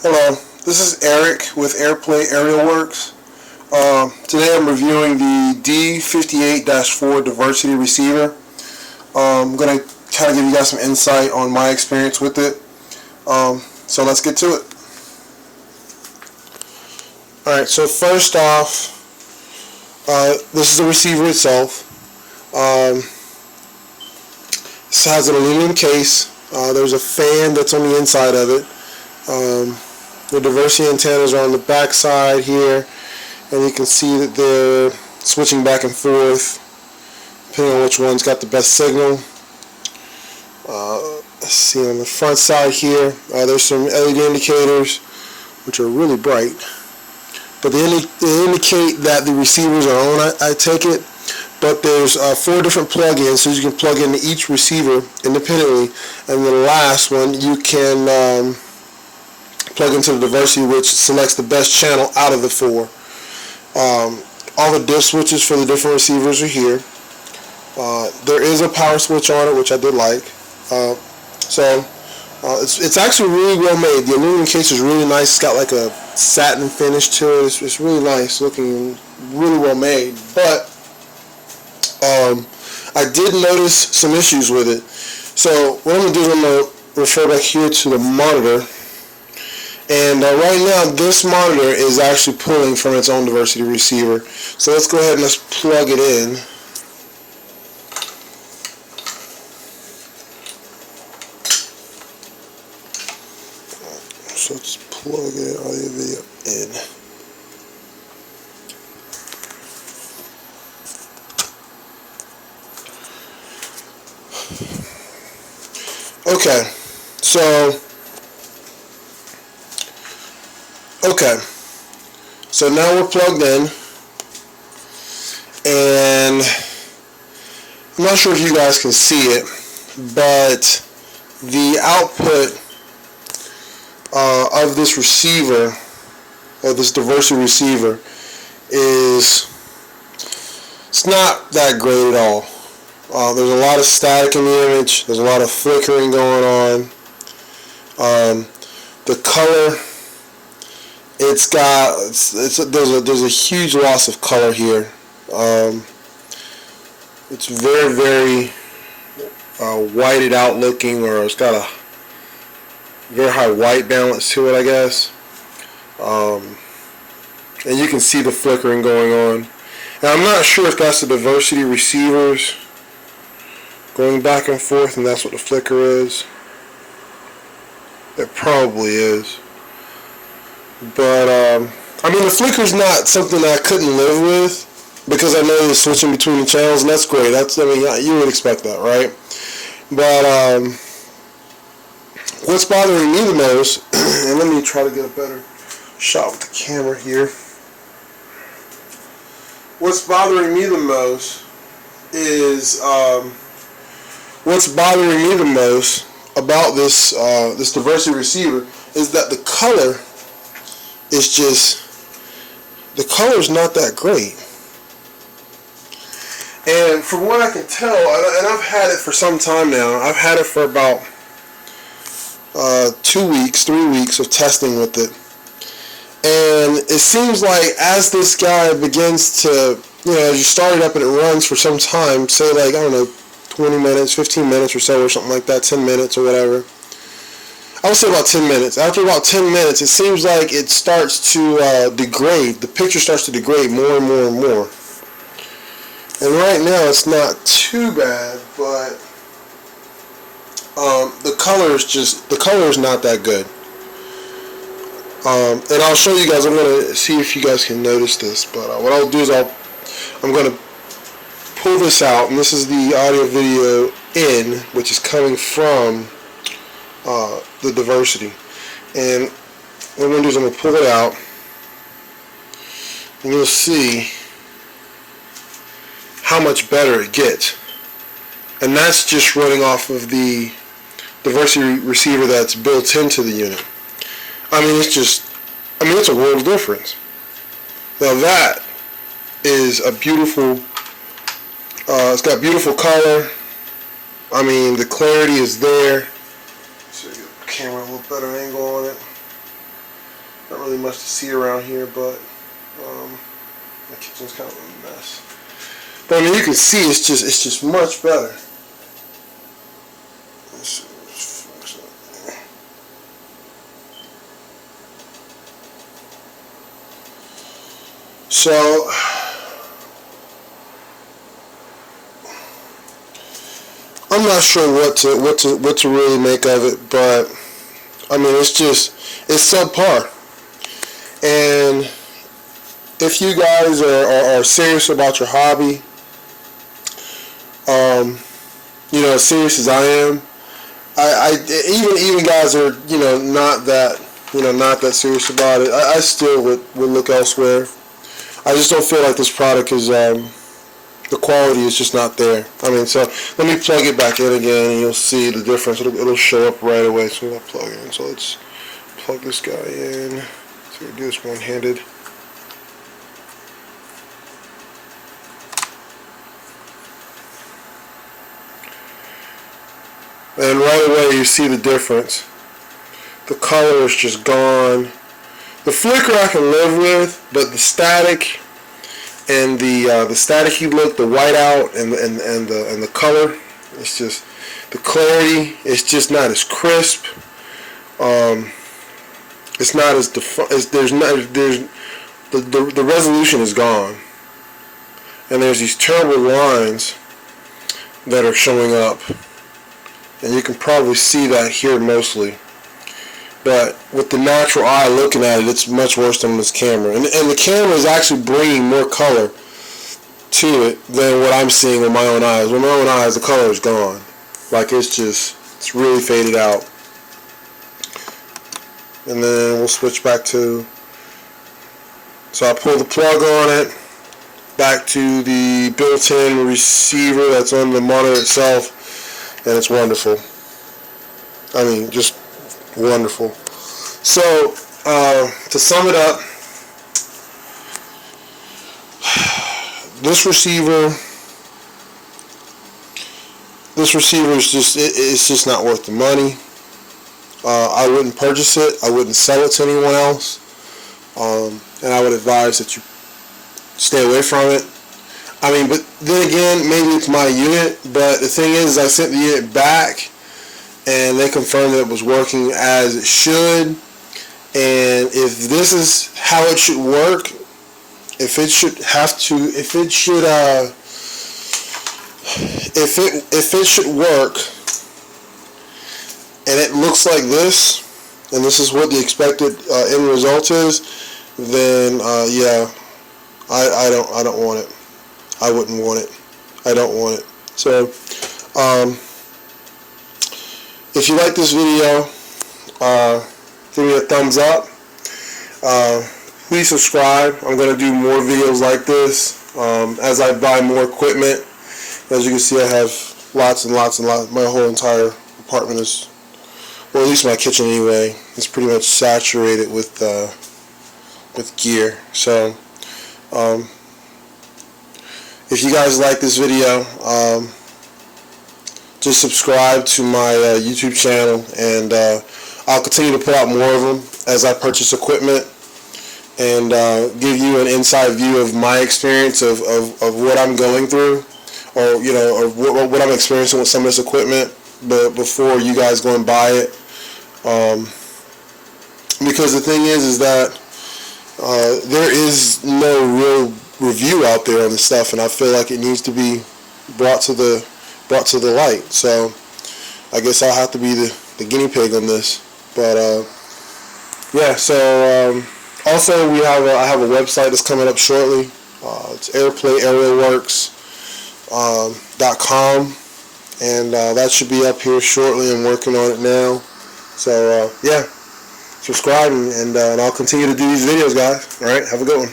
Hello, this is Eric with Airplay Aerial Works. Today I'm reviewing the D58-4 Diversity Receiver. I'm going to kind of give you guys some insight on my experience with it. So let's get to it. Alright, so first off, this is the receiver itself. This has an aluminum case. There's a fan that's on the inside of it. The diversity antennas are on the back side here, and you can see that they're switching back and forth depending on which one's got the best signal. Let's see, on the front side here, there's some LED indicators which are really bright, but they indicate that the receivers are on, I take it. But there's 4 different plug-ins, so you can plug into each receiver independently, and the last one you can plug into the diversity, which selects the best channel out of the 4. All the diff switches for the different receivers are here. There is a power switch on it, which I did like. It's actually really well made. The aluminum case is really nice. It's got like a satin finish to it. It's really nice looking, really well made. But I did notice some issues with it. So what I'm going to do is I'm going to refer back here to the monitor. And right now this monitor is actually pulling from its own diversity receiver. So let's go ahead and let's plug it in. So let's plug it audio video in. Okay, so now we're plugged in, and I'm not sure if you guys can see it, but the output of this receiver, of this diversity receiver, it's not that great at all. There's a lot of static in the image. There's a lot of flickering going on. The color, there's a huge loss of color here. It's very, very whited out looking, or it's got a very high white balance to it, I guess. And you can see the flickering going on. Now I'm not sure if that's the diversity receivers going back and forth, and that's what the flicker is. It probably is. But, I mean, the flicker's not something that I couldn't live with, because I know you're switching between the channels, and that's great. You would expect that, right? But, what's bothering me the most, and let me try to get a better shot with the camera here. What's bothering me the most is, about this this diversity receiver is that the color is not that great. And from what I can tell, and I've had it for some time now, I've had it for about 3 weeks of testing with it. And it seems like as this guy begins to, as you start it up and it runs for some time, say like, I don't know, 20 minutes, 15 minutes or so, or something like that, 10 minutes or whatever. I would say about 10 minutes. After about 10 minutes, it seems like it starts to degrade. The picture starts to degrade more and more and more. And right now, it's not too bad, but the color is not that good. And I'll show you guys. I'm going to see if you guys can notice this. But what I'll do is I'm going to pull this out, and this is the audio video in, which is coming from the diversity. And what I'm going to do is I'm going to pull it out, and you'll see how much better it gets. And that's just running off of the diversity receiver that's built into the unit. I mean, it's a world of difference. Now that is a beautiful, it's got beautiful color. I mean, the clarity is there. So get the camera a little better angle on it. much to see around here, but my kitchen's kind of a mess. But I mean, you can see it's just much better. So I'm not sure what to really make of it, but I mean, it's subpar. And if you guys are serious about your hobby, you know, as serious as I am, I even guys are, you know, not that serious about it, I still would look elsewhere. I just don't feel like this product is, the quality is just not there. I mean, so let me plug it back in again, and you'll see the difference. It'll show up right away as soon as I plug in. So let's plug this guy in. So we do this one-handed. And right away you see the difference. The color is just gone. The flicker I can live with, but the static and the staticky look, the whiteout and the color, it's just, the clarity, it's just not as crisp. It's not as the resolution is gone, and there's these terrible lines that are showing up, and you can probably see that here mostly. But with the natural eye looking at it, it's much worse than this camera. And the camera is actually bringing more color to it than what I'm seeing with my own eyes. With my own eyes, the color is gone. Like, it's really faded out. And then we'll switch back to, so I pull the plug on it, back to the built-in receiver that's on the monitor itself, and it's wonderful. I mean, just wonderful. So to sum it up, this receiver is just not worth the money. I wouldn't purchase it. I wouldn't sell it to anyone else, and I would advise that you stay away from it. I mean, but then again, maybe it's my unit, but the thing is, I sent the unit back and they confirmed that it was working as it should. And if this is how it should work, if it should work, and it looks like this, and this is what the expected end result is, then yeah, I don't want it. I wouldn't want it. I don't want it. So if you like this video, give me a thumbs up. Please subscribe. I'm going to do more videos like this as I buy more equipment. As you can see, I have lots and lots and lots. My whole entire apartment is, well, at least my kitchen anyway, is pretty much saturated with gear. So if you guys like this video, just subscribe to my YouTube channel, and I'll continue to put out more of them as I purchase equipment, and give you an inside view of my experience of what I'm going through, or you know, or what I'm experiencing with some of this equipment, but before you guys go and buy it. Because the thing is that there is no real review out there on this stuff, and I feel like it needs to be brought to the light. So I guess I'll have to be the guinea pig on this. But yeah, so also I have a website that's coming up shortly. It's airplayaerialworks.com, and that should be up here shortly. I'm working on it now. So yeah, subscribe, and I'll continue to do these videos, guys. All right, have a good one.